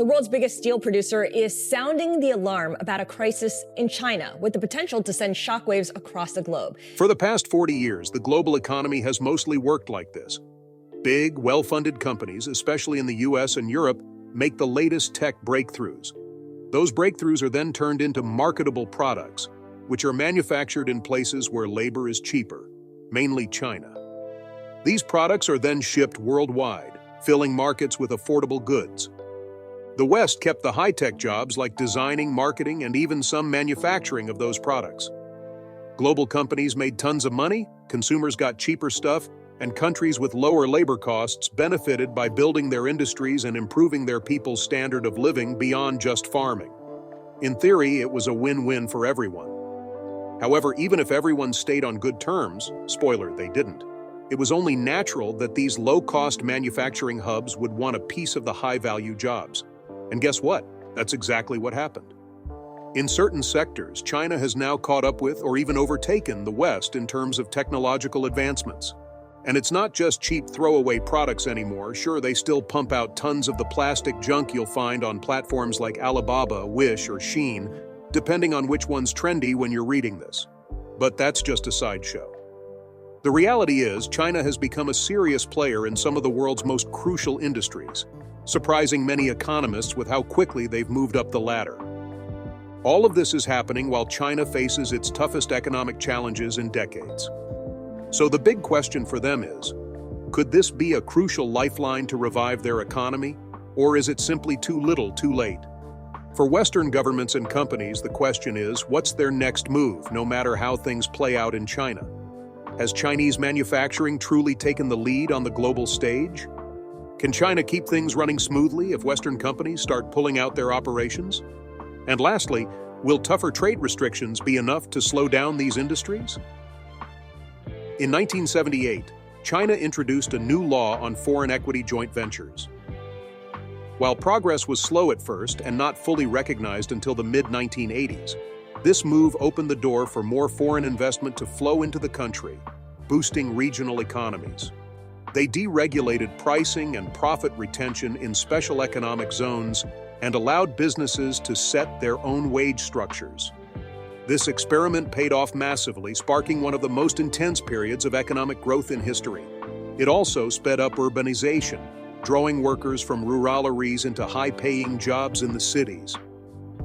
The world's biggest steel producer is sounding the alarm about a crisis in China with the potential to send shockwaves across the globe. For the past 40 years, the global economy has mostly worked like this. Big, well-funded companies, especially in the US and Europe, make the latest tech breakthroughs. Those breakthroughs are then turned into marketable products, which are manufactured in places where labor is cheaper, mainly China. These products are then shipped worldwide, filling markets with affordable goods. The West kept the high-tech jobs like designing, marketing, and even some manufacturing of those products. Global companies made tons of money, consumers got cheaper stuff, and countries with lower labor costs benefited by building their industries and improving their people's standard of living beyond just farming. In theory, it was a win-win for everyone. However, even if everyone stayed on good terms, spoiler, they didn't, it was only natural that these low-cost manufacturing hubs would want a piece of the high-value jobs. And guess what? That's exactly what happened. In certain sectors, China has now caught up with or even overtaken the West in terms of technological advancements. And it's not just cheap throwaway products anymore. Sure, they still pump out tons of the plastic junk you'll find on platforms like Alibaba, Wish, or Shein, depending on which one's trendy when you're reading this. But that's just a sideshow. The reality is, China has become a serious player in some of the world's most crucial industries, surprising many economists with how quickly they've moved up the ladder. All of this is happening while China faces its toughest economic challenges in decades. So the big question for them is, could this be a crucial lifeline to revive their economy, or is it simply too little, too late? For Western governments and companies, the question is, what's their next move, no matter how things play out in China? Has Chinese manufacturing truly taken the lead on the global stage? Can China keep things running smoothly if Western companies start pulling out their operations? And lastly, will tougher trade restrictions be enough to slow down these industries? In 1978, China introduced a new law on foreign equity joint ventures. While progress was slow at first and not fully recognized until the mid-1980s, this move opened the door for more foreign investment to flow into the country, boosting regional economies. They deregulated pricing and profit retention in special economic zones and allowed businesses to set their own wage structures. This experiment paid off massively, sparking one of the most intense periods of economic growth in history. It also sped up urbanization, drawing workers from rural areas into high-paying jobs in the cities.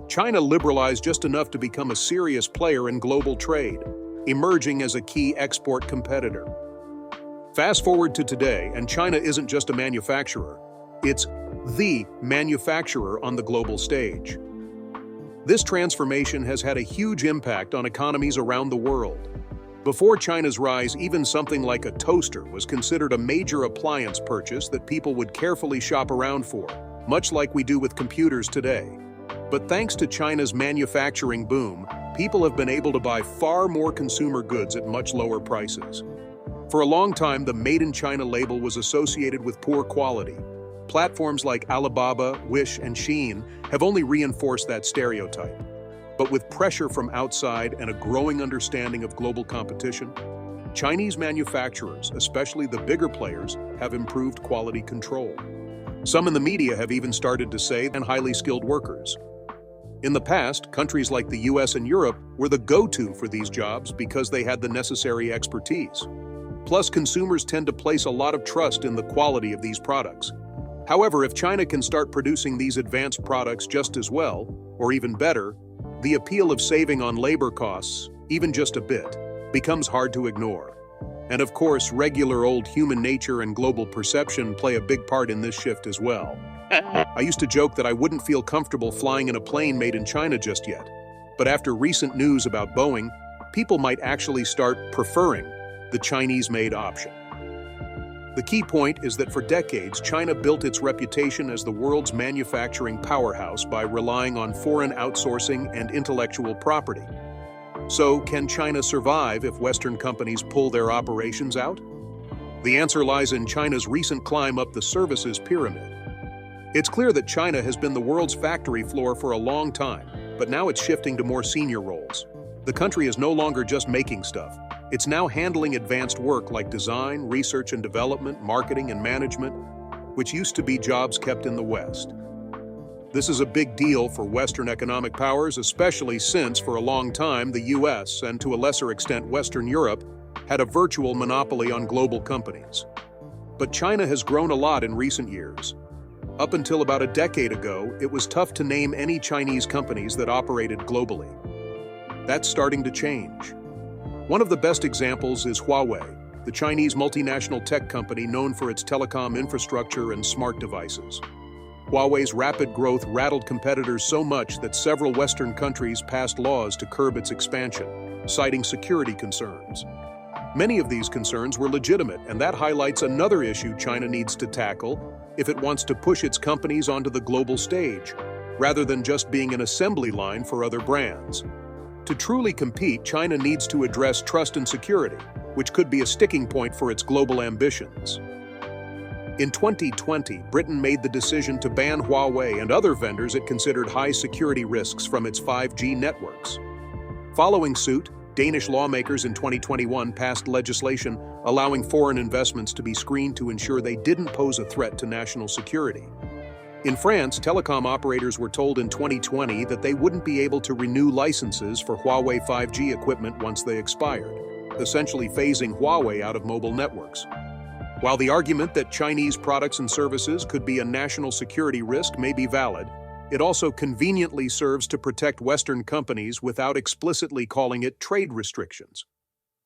China liberalized just enough to become a serious player in global trade, emerging as a key export competitor. Fast forward to today, and China isn't just a manufacturer, it's the manufacturer on the global stage. This transformation has had a huge impact on economies around the world. Before China's rise, even something like a toaster was considered a major appliance purchase that people would carefully shop around for, much like we do with computers today. But thanks to China's manufacturing boom, people have been able to buy far more consumer goods at much lower prices. For a long time, the Made in China label was associated with poor quality. Platforms like Alibaba, Wish, and Shein have only reinforced that stereotype. But with pressure from outside and a growing understanding of global competition, Chinese manufacturers, especially the bigger players, have improved quality control. Some in the media have even started to say and highly skilled workers. In the past, countries like the US and Europe were the go-to for these jobs because they had the necessary expertise. Plus, consumers tend to place a lot of trust in the quality of these products. However, if China can start producing these advanced products just as well, or even better, the appeal of saving on labor costs, even just a bit, becomes hard to ignore. And of course, regular old human nature and global perception play a big part in this shift as well. I used to joke that I wouldn't feel comfortable flying in a plane made in China just yet. But after recent news about Boeing, people might actually start preferring the Chinese-made option. The key point is that for decades, China built its reputation as the world's manufacturing powerhouse by relying on foreign outsourcing and intellectual property. So, can China survive if Western companies pull their operations out? The answer lies in China's recent climb up the services pyramid. It's clear that China has been the world's factory floor for a long time, but now it's shifting to more senior roles. The country is no longer just making stuff. It's now handling advanced work like design, research and development, marketing and management, which used to be jobs kept in the West. This is a big deal for Western economic powers, especially since, for a long time, the US, and to a lesser extent Western Europe, had a virtual monopoly on global companies. But China has grown a lot in recent years. Up until about a decade ago, it was tough to name any Chinese companies that operated globally. That's starting to change. One of the best examples is Huawei, the Chinese multinational tech company known for its telecom infrastructure and smart devices. Huawei's rapid growth rattled competitors so much that several Western countries passed laws to curb its expansion, citing security concerns. Many of these concerns were legitimate, and that highlights another issue China needs to tackle if it wants to push its companies onto the global stage, rather than just being an assembly line for other brands. To truly compete, China needs to address trust and security, which could be a sticking point for its global ambitions. In 2020, Britain made the decision to ban Huawei and other vendors it considered high security risks from its 5G networks. Following suit, Danish lawmakers in 2021 passed legislation allowing foreign investments to be screened to ensure they didn't pose a threat to national security. In France, telecom operators were told in 2020 that they wouldn't be able to renew licenses for Huawei 5G equipment once they expired, essentially phasing Huawei out of mobile networks. While the argument that Chinese products and services could be a national security risk may be valid, it also conveniently serves to protect Western companies without explicitly calling it trade restrictions.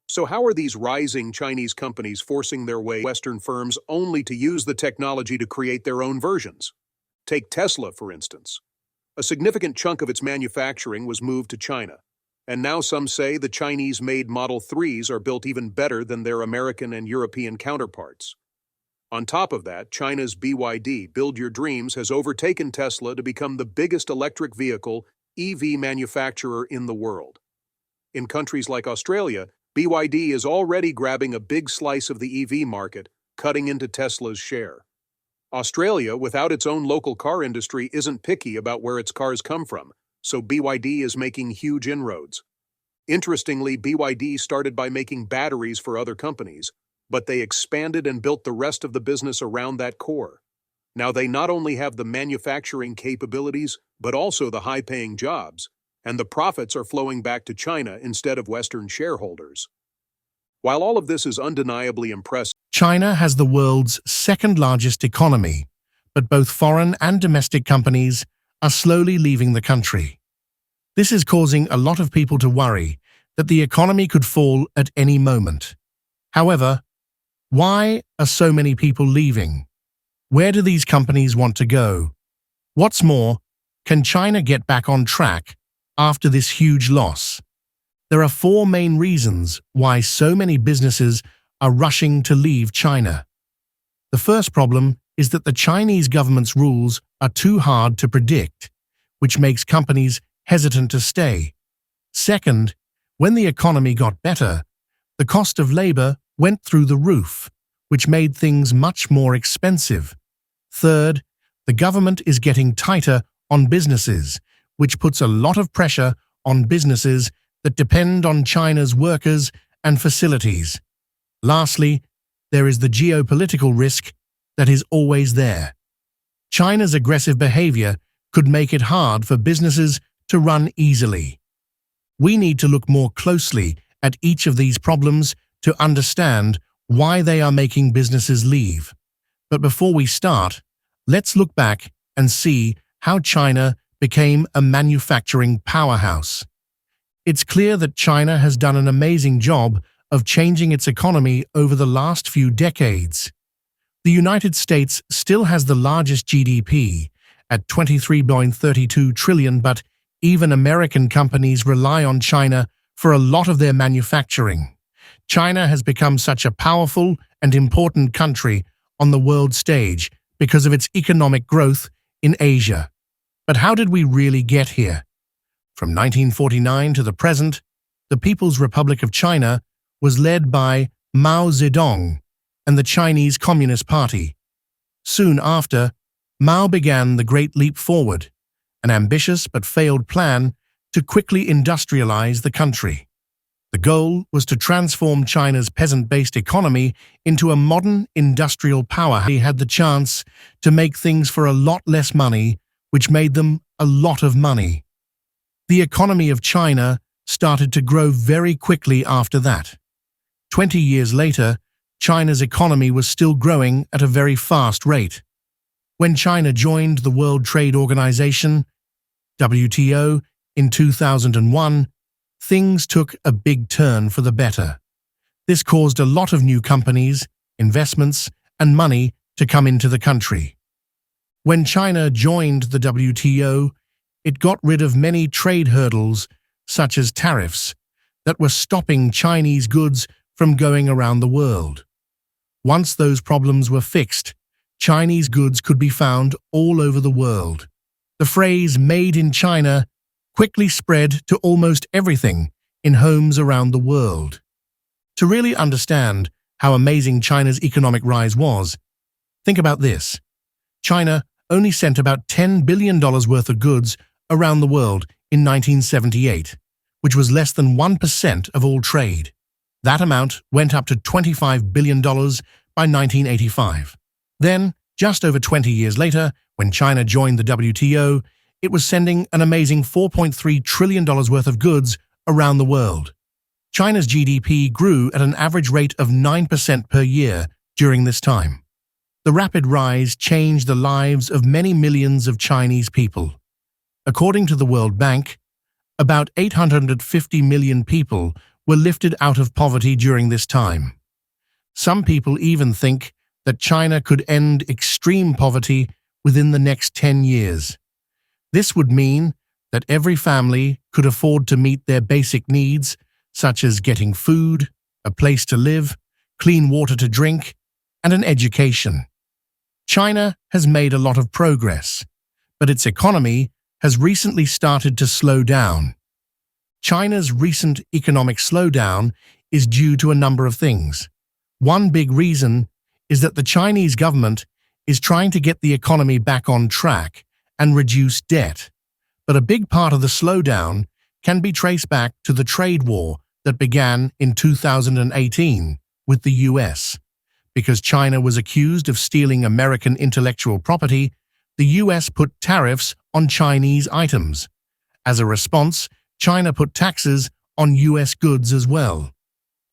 So how are these rising Chinese companies forcing their way Western firms only to use the technology to create their own versions? Take Tesla, for instance. A significant chunk of its manufacturing was moved to China, and now some say the Chinese-made Model 3s are built even better than their American and European counterparts. On top of that, China's BYD, Build Your Dreams, has overtaken Tesla to become the biggest electric vehicle EV manufacturer in the world. In countries like Australia, BYD is already grabbing a big slice of the EV market, cutting into Tesla's share. Australia, without its own local car industry, isn't picky about where its cars come from, so BYD is making huge inroads. Interestingly, BYD started by making batteries for other companies, but they expanded and built the rest of the business around that core. Now they not only have the manufacturing capabilities, but also the high-paying jobs, and the profits are flowing back to China instead of Western shareholders. While all of this is undeniably impressive, China has the world's second-largest economy, but both foreign and domestic companies are slowly leaving the country. This is causing a lot of people to worry that the economy could fall at any moment. However, why are so many people leaving? Where do these companies want to go? What's more, can China get back on track after this huge loss? There are four main reasons why so many businesses are rushing to leave China. The first problem is that the Chinese government's rules are too hard to predict, which makes companies hesitant to stay. Second, when the economy got better, the cost of labor went through the roof, which made things much more expensive. Third, the government is getting tighter on businesses, which puts a lot of pressure on businesses that depend on China's workers and facilities. Lastly, there is the geopolitical risk that is always there. China's aggressive behavior could make it hard for businesses to run easily. We need to look more closely at each of these problems to understand why they are making businesses leave. But before we start, let's look back and see how China became a manufacturing powerhouse. It's clear that China has done an amazing job of changing its economy over the last few decades. The United States still has the largest GDP at $23.32 trillion, but even American companies rely on China for a lot of their manufacturing. China has become such a powerful and important country on the world stage because of its economic growth in Asia. But how did we really get here? From 1949 to the present, the People's Republic of China was led by Mao Zedong and the Chinese Communist Party. Soon after, Mao began the Great Leap Forward, an ambitious but failed plan to quickly industrialize the country. The goal was to transform China's peasant-based economy into a modern industrial power. He had the chance to make things for a lot less money which made them a lot of money. The economy of China started to grow very quickly after that. 20 years later, China's economy was still growing at a very fast rate. When China joined the World Trade Organization, WTO, in 2001, things took a big turn for the better. This caused a lot of new companies, investments, and money to come into the country. When China joined the WTO, it got rid of many trade hurdles, such as tariffs, that were stopping Chinese goods from going around the world. Once those problems were fixed, Chinese goods could be found all over the world. The phrase "made in China" quickly spread to almost everything in homes around the world. To really understand how amazing China's economic rise was, think about this. China only sent about $10 billion worth of goods around the world in 1978, which was less than 1% of all trade. That amount went up to $25 billion by 1985. Then, just over 20 years later, when China joined the WTO, it was sending an amazing $4.3 trillion worth of goods around the world. China's GDP grew at an average rate of 9% per year during this time. The rapid rise changed the lives of many millions of Chinese people. According to the World Bank, about 850 million people were lifted out of poverty during this time. Some people even think that China could end extreme poverty within the next 10 years. This would mean that every family could afford to meet their basic needs, such as getting food, a place to live, clean water to drink, and an education. China has made a lot of progress, but its economy has recently started to slow down. China's recent economic slowdown is due to a number of things. One big reason is that the Chinese government is trying to get the economy back on track and reduce debt. But a big part of the slowdown can be traced back to the trade war that began in 2018 with the US. Because China was accused of stealing American intellectual property, the US put tariffs on Chinese items. As a response, China put taxes on US goods as well.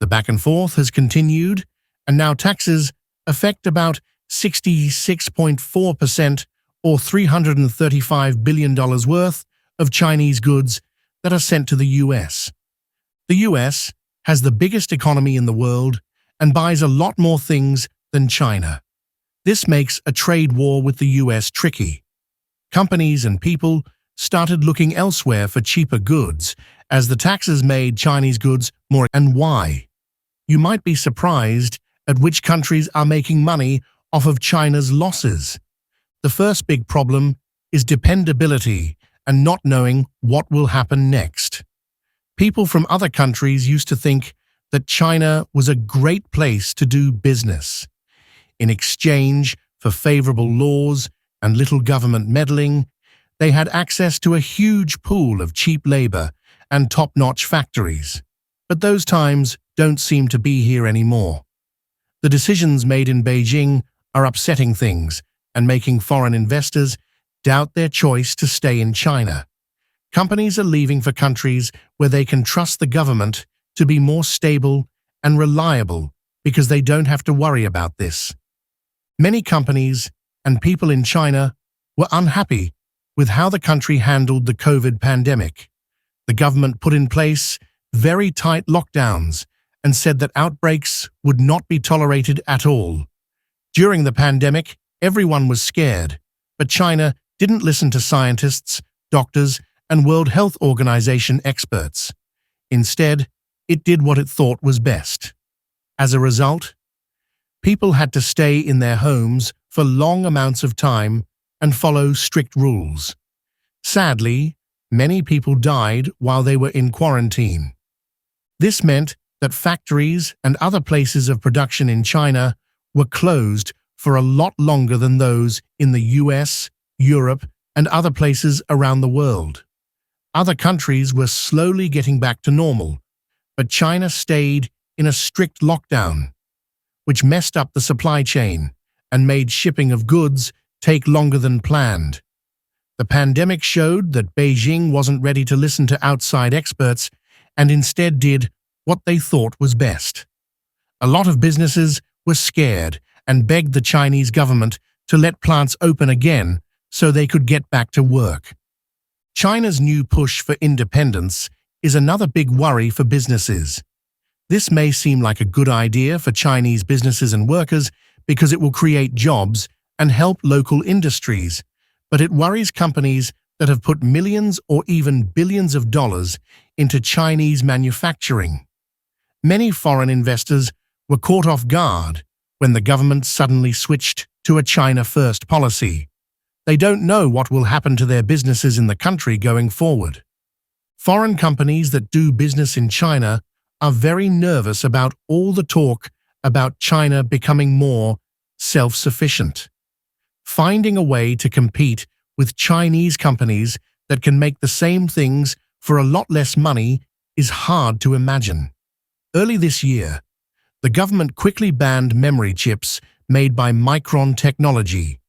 The back and forth has continued, and now taxes affect about 66.4% or $335 billion worth of Chinese goods that are sent to the US. The US has the biggest economy in the world and buys a lot more things than China. This makes a trade war with the US tricky. Companies and people started looking elsewhere for cheaper goods as the taxes made Chinese goods more. And why? You might be surprised at which countries are making money off of China's losses. The first big problem is dependability and not knowing what will happen next. People from other countries used to think that China was a great place to do business. In exchange for favorable laws and little government meddling, they had access to a huge pool of cheap labor and top-notch factories. But those times don't seem to be here anymore. The decisions made in Beijing are upsetting things and making foreign investors doubt their choice to stay in China. Companies are leaving for countries where they can trust the government to be more stable and reliable because they don't have to worry about this. Many companies and people in China were unhappy with how the country handled the COVID pandemic. The government put in place very tight lockdowns and said that outbreaks would not be tolerated at all. During the pandemic, everyone was scared, but China didn't listen to scientists, doctors, and World Health Organization experts. Instead, it did what it thought was best. As a result, people had to stay in their homes for long amounts of time and follow strict rules. Sadly, many people died while they were in quarantine. This meant that factories and other places of production in China were closed for a lot longer than those in the US, Europe, and other places around the world. Other countries were slowly getting back to normal, but China stayed in a strict lockdown, which messed up the supply chain and made shipping of goods take longer than planned. The pandemic showed that Beijing wasn't ready to listen to outside experts and instead did what they thought was best. A lot of businesses were scared and begged the Chinese government to let plants open again so they could get back to work. China's new push for independence is another big worry for businesses. This may seem like a good idea for Chinese businesses and workers because it will create jobs and help local industries, but it worries companies that have put millions or even billions of dollars into Chinese manufacturing. Many foreign investors were caught off guard when the government suddenly switched to a China-first policy. They don't know what will happen to their businesses in the country going forward. Foreign companies that do business in China are very nervous about all the talk about China becoming more self-sufficient. Finding a way to compete with Chinese companies that can make the same things for a lot less money is hard to imagine. Early this year, the government quickly banned memory chips made by Micron Technology,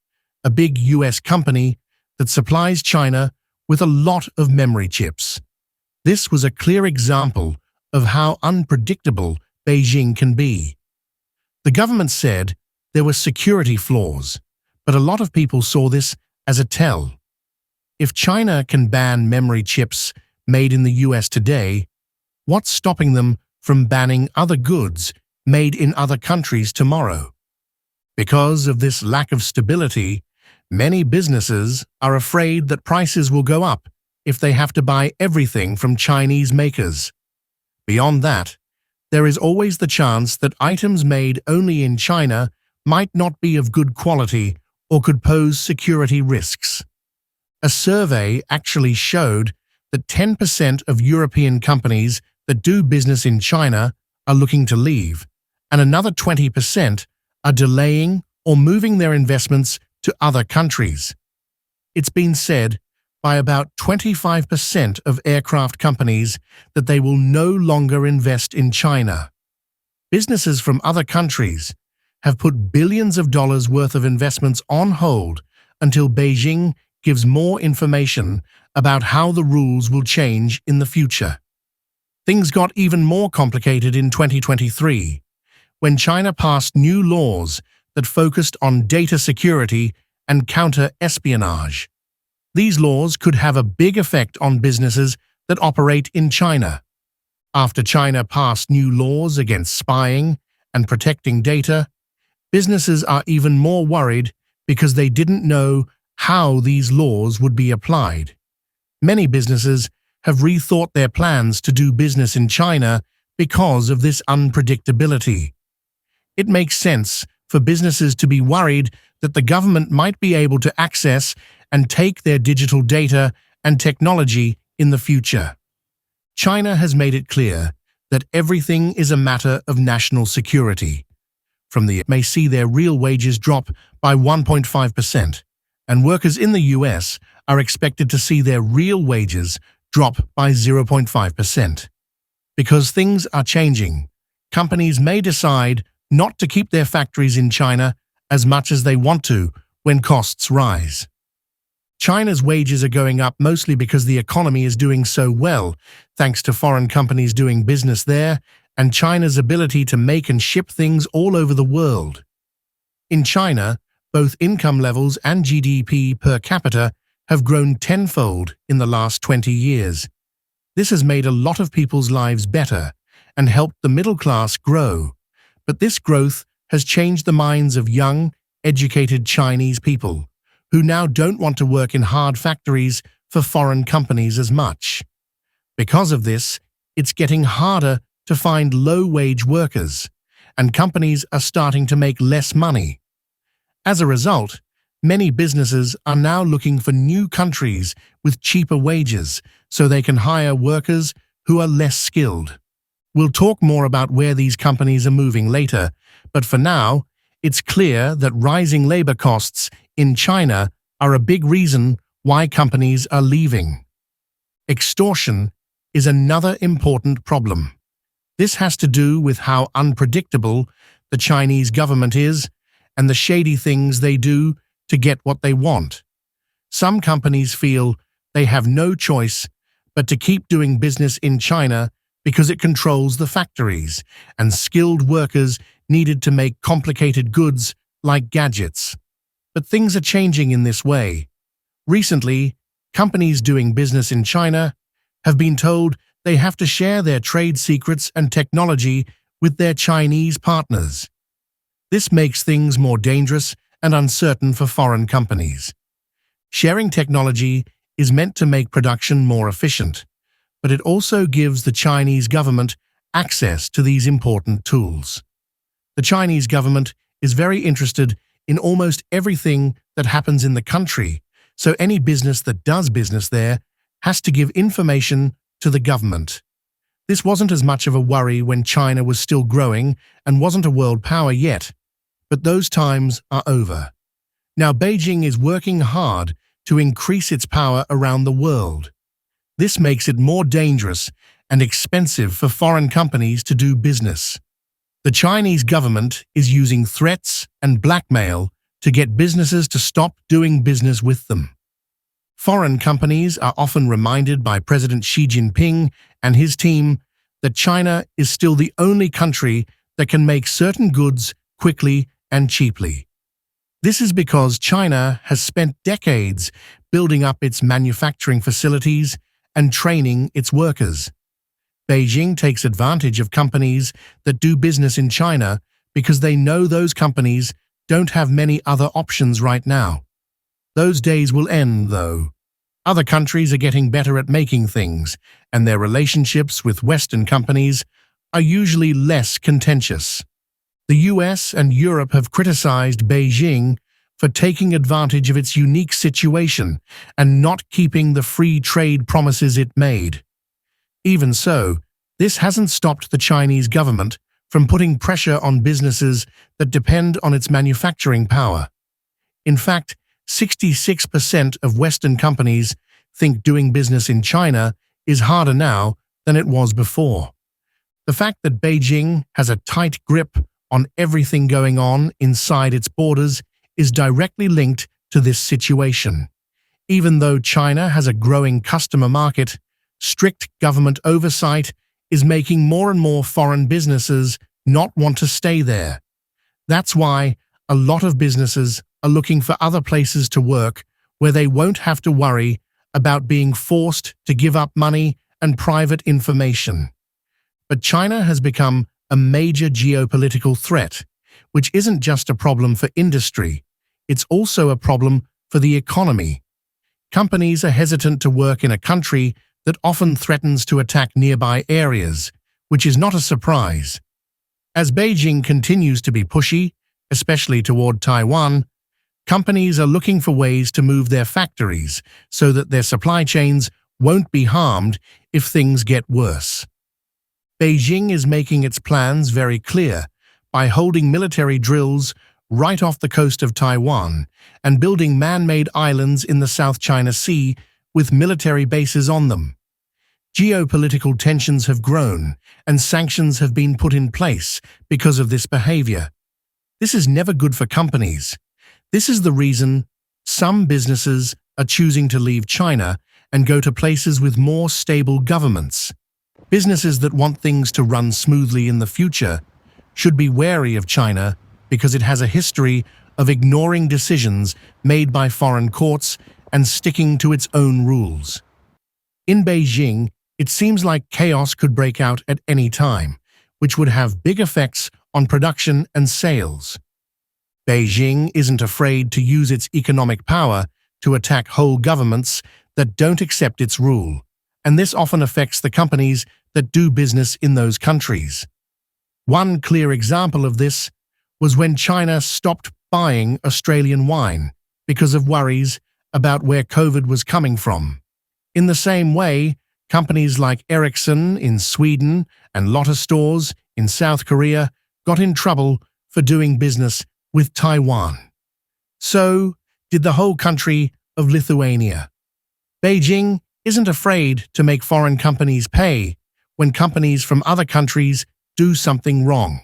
a big US company that supplies China with a lot of memory chips. This was a clear example of how unpredictable Beijing can be. The government said there were security flaws, but a lot of people saw this as a tell. If China can ban memory chips made in the US today, what's stopping them from banning other goods made in other countries tomorrow? Because of this lack of stability, many businesses are afraid that prices will go up if they have to buy everything from Chinese makers. Beyond that, there is always the chance that items made only in China might not be of good quality or could pose security risks. A survey actually showed that 10% of European companies that do business in China are looking to leave, and another 20% are delaying or moving their investments to other countries. It's been said by about 25% of aircraft companies that they will no longer invest in China. Businesses from other countries have put billions of dollars worth of investments on hold until Beijing gives more information about how the rules will change in the future. Things got even more complicated in 2023, when China passed new laws that focused on data security and counter-espionage. These laws could have a big effect on businesses that operate in China. After China passed new laws against spying and protecting data, businesses are even more worried because they didn't know how these laws would be applied. Many businesses have rethought their plans to do business in China because of this unpredictability. It makes sense for businesses to be worried that the government might be able to access and take their digital data and technology in the future. China has made it clear that everything is a matter of national security. May see their real wages drop by 1.5%, and workers in the US are expected to see their real wages drop by 0.5%. Because things are changing, companies may decide not to keep their factories in China as much as they want to when costs rise. China's wages are going up mostly because the economy is doing so well, thanks to foreign companies doing business there and China's ability to make and ship things all over the world. In China, both income levels and GDP per capita have grown tenfold in the last 20 years. This has made a lot of people's lives better and helped the middle class grow. But this growth has changed the minds of young, educated Chinese people, who now don't want to work in hard factories for foreign companies as much. Because of this, it's getting harder to find low-wage workers, and companies are starting to make less money. As a result, many businesses are now looking for new countries with cheaper wages so they can hire workers who are less skilled. We'll talk more about where these companies are moving later, but for now, it's clear that rising labor costs in China are a big reason why companies are leaving. Extortion is another important problem. This has to do with how unpredictable the Chinese government is and the shady things they do to get what they want. Some companies feel they have no choice but to keep doing business in China because it controls the factories and skilled workers needed to make complicated goods like gadgets. But things are changing in this way. Recently, companies doing business in China have been told they have to share their trade secrets and technology with their Chinese partners. This makes things more dangerous and uncertain for foreign companies. Sharing technology is meant to make production more efficient, but it also gives the Chinese government access to these important tools. The Chinese government is very interested in almost everything that happens in the country, so any business that does business there has to give information to the government. This wasn't as much of a worry when China was still growing and wasn't a world power yet, but those times are over. Now Beijing is working hard to increase its power around the world. This makes it more dangerous and expensive for foreign companies to do business. The Chinese government is using threats and blackmail to get businesses to stop doing business with them. Foreign companies are often reminded by President Xi Jinping and his team that China is still the only country that can make certain goods quickly and cheaply. This is because China has spent decades building up its manufacturing facilities and training its workers. Beijing takes advantage of companies that do business in China because they know those companies don't have many other options right now. Those days will end, though. Other countries are getting better at making things, and their relationships with Western companies are usually less contentious. The US and Europe have criticized Beijing for taking advantage of its unique situation and not keeping the free trade promises it made. Even so, this hasn't stopped the Chinese government from putting pressure on businesses that depend on its manufacturing power. In fact, 66% of Western companies think doing business in China is harder now than it was before. The fact that Beijing has a tight grip on everything going on inside its borders is directly linked to this situation. Even though China has a growing customer market, strict government oversight is making more and more foreign businesses not want to stay there. That's why a lot of businesses are looking for other places to work where they won't have to worry about being forced to give up money and private information. But China has become a major geopolitical threat, which isn't just a problem for industry, it's also a problem for the economy. Companies are hesitant to work in a country that often threatens to attack nearby areas, which is not a surprise. As Beijing continues to be pushy, especially toward Taiwan, companies are looking for ways to move their factories so that their supply chains won't be harmed if things get worse. Beijing is making its plans very clear by holding military drills right off the coast of Taiwan and building man-made islands in the South China Sea with military bases on them. Geopolitical tensions have grown and sanctions have been put in place because of this behavior. This is never good for companies. This is the reason some businesses are choosing to leave China and go to places with more stable governments. Businesses that want things to run smoothly in the future should be wary of China because it has a history of ignoring decisions made by foreign courts and sticking to its own rules. In Beijing, it seems like chaos could break out at any time, which would have big effects on production and sales. Beijing isn't afraid to use its economic power to attack whole governments that don't accept its rule, and this often affects the companies that do business in those countries. One clear example of this was when China stopped buying Australian wine because of worries about where COVID was coming from. In the same way, companies like Ericsson in Sweden and Lotte Stores in South Korea got in trouble for doing business with Taiwan. So did the whole country of Lithuania. Beijing isn't afraid to make foreign companies pay when companies from other countries do something wrong.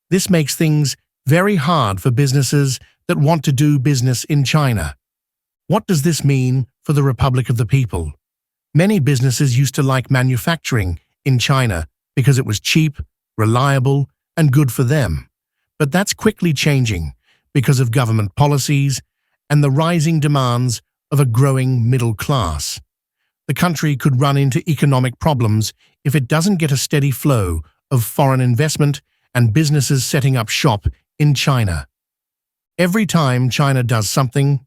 This makes things very hard for businesses that want to do business in China. What does this mean for the Republic of the People? Many businesses used to like manufacturing in China because it was cheap, reliable, and good for them. But that's quickly changing because of government policies and the rising demands of a growing middle class. The country could run into economic problems if it doesn't get a steady flow of foreign investment and businesses setting up shop in China. Every time China does something,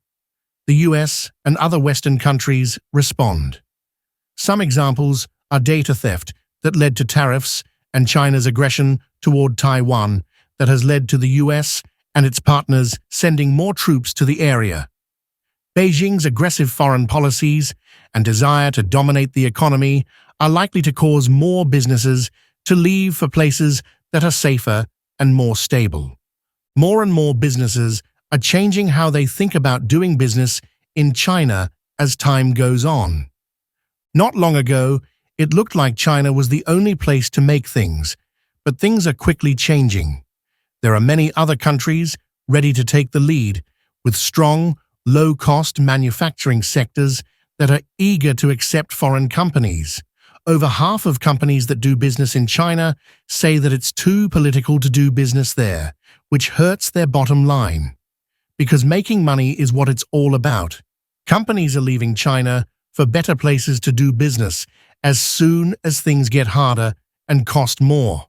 the US and other Western countries respond. Some examples are data theft that led to tariffs and China's aggression toward Taiwan that has led to the US and its partners sending more troops to the area. Beijing's aggressive foreign policies and desire to dominate the economy are likely to cause more businesses to leave for places that are safer and more stable. More and more businesses are changing how they think about doing business in China as time goes on. Not long ago, it looked like China was the only place to make things, but things are quickly changing. There are many other countries ready to take the lead, with strong, low-cost manufacturing sectors that are eager to accept foreign companies. Over half of companies that do business in China say that it's too political to do business there, which hurts their bottom line. Because making money is what it's all about. Companies are leaving China for better places to do business as soon as things get harder and cost more.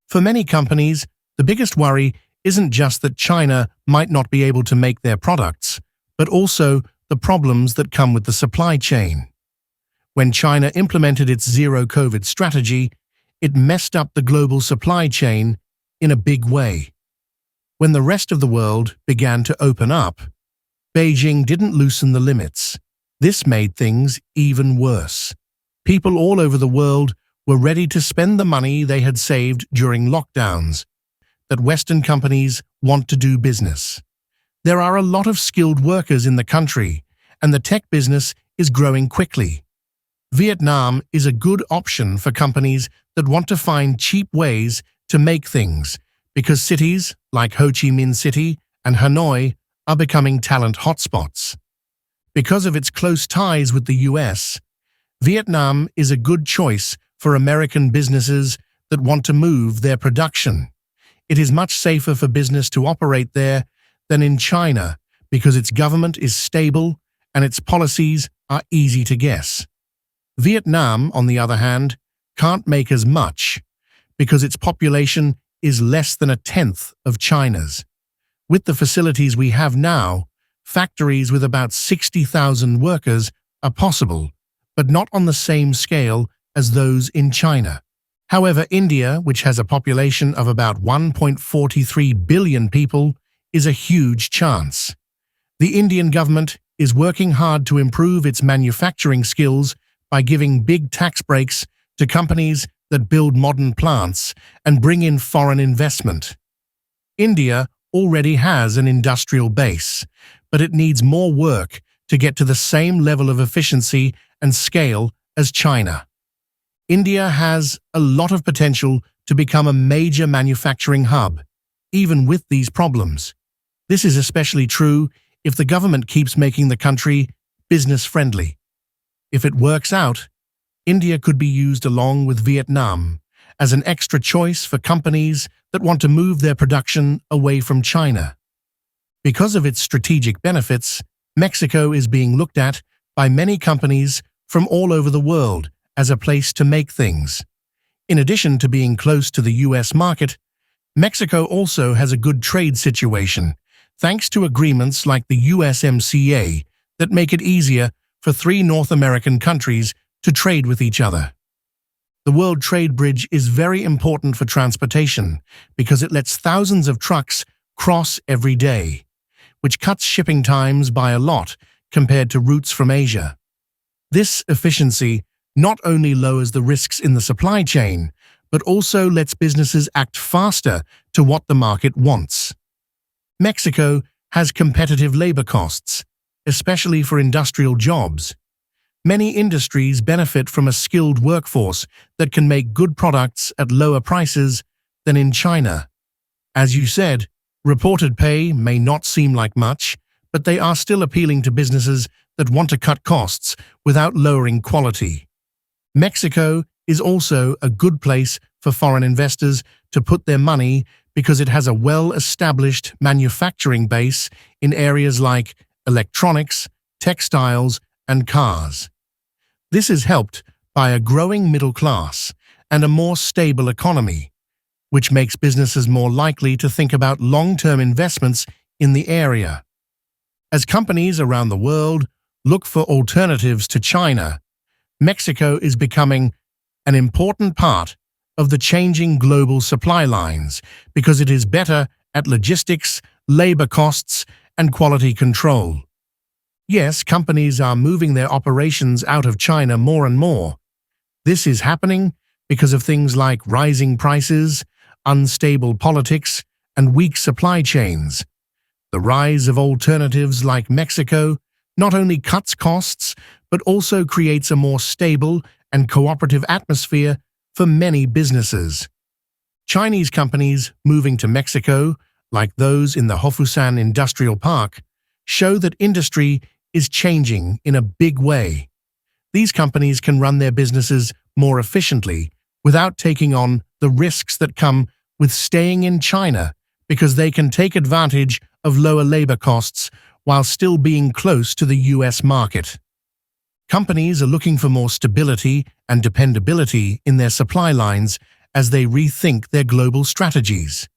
For many companies, the biggest worry isn't just that China might not be able to make their products, but also the problems that come with the supply chain. When China implemented its zero-COVID strategy, it messed up the global supply chain in a big way. When the rest of the world began to open up, Beijing didn't loosen the limits. This made things even worse. People all over the world were ready to spend the money they had saved during lockdowns, that Western companies want to do business. There are a lot of skilled workers in the country, and the tech business is growing quickly. Vietnam is a good option for companies that want to find cheap ways to make things, because cities like Ho Chi Minh City and Hanoi are becoming talent hotspots. Because of its close ties with the US, Vietnam is a good choice for American businesses that want to move their production. It is much safer for business to operate there than in China because its government is stable and its policies are easy to guess. Vietnam, on the other hand, can't make as much because its population is less than a tenth of China's. With the facilities we have now, factories with about 60,000 workers are possible, but not on the same scale as those in China. However, India, which has a population of about 1.43 billion people, is a huge chance. The Indian government is working hard to improve its manufacturing skills by giving big tax breaks to companies that build modern plants and bring in foreign investment. India already has an industrial base, but it needs more work to get to the same level of efficiency and scale as China. India has a lot of potential to become a major manufacturing hub, even with these problems. This is especially true if the government keeps making the country business-friendly. If it works out, India could be used along with Vietnam as an extra choice for companies that want to move their production away from China. Because of its strategic benefits, Mexico is being looked at by many companies from all over the world as a place to make things. In addition to being close to the US market, Mexico also has a good trade situation, thanks to agreements like the USMCA that make it easier for 3 North American countries to trade with each other. The World Trade Bridge is very important for transportation because it lets thousands of trucks cross every day, which cuts shipping times by a lot compared to routes from Asia. This efficiency not only lowers the risks in the supply chain, but also lets businesses act faster to what the market wants. Mexico has competitive labor costs, especially for industrial jobs. Many industries benefit from a skilled workforce that can make good products at lower prices than in China. As you said, reported pay may not seem like much, but they are still appealing to businesses that want to cut costs without lowering quality. Mexico is also a good place for foreign investors to put their money because it has a well-established manufacturing base in areas like electronics, textiles, and cars. This is helped by a growing middle class and a more stable economy, which makes businesses more likely to think about long-term investments in the area. As companies around the world look for alternatives to China, Mexico is becoming an important part of the changing global supply lines because it is better at logistics, labor costs, and quality control. Yes, companies are moving their operations out of China more and more. This is happening because of things like rising prices, unstable politics, and weak supply chains. The rise of alternatives like Mexico not only cuts costs, but also creates a more stable and cooperative atmosphere for many businesses. Chinese companies moving to Mexico, like those in the Hofusan Industrial Park, show that industry is changing in a big way. These companies can run their businesses more efficiently without taking on the risks that come with staying in China because they can take advantage of lower labor costs while still being close to the US market. Companies are looking for more stability and dependability in their supply lines as they rethink their global strategies.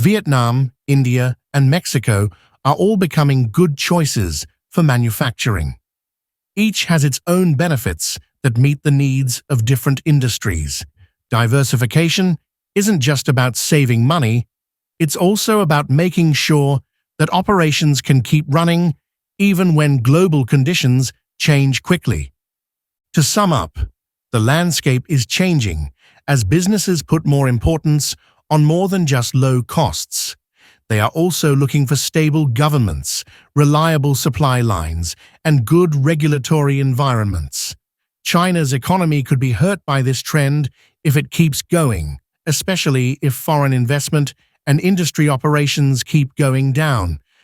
Vietnam, India, and Mexico are all becoming good choices for manufacturing. Each has its own benefits that meet the needs of different industries. Diversification isn't just about saving money, it's also about making sure that operations can keep running even when global conditions change quickly. To sum up, the landscape is changing as businesses put more importance on more than just low costs. They are also looking for stable governments, reliable supply lines, and good regulatory environments. China's economy could be hurt by this trend if it keeps going, especially if foreign investment and industry operations keep going down,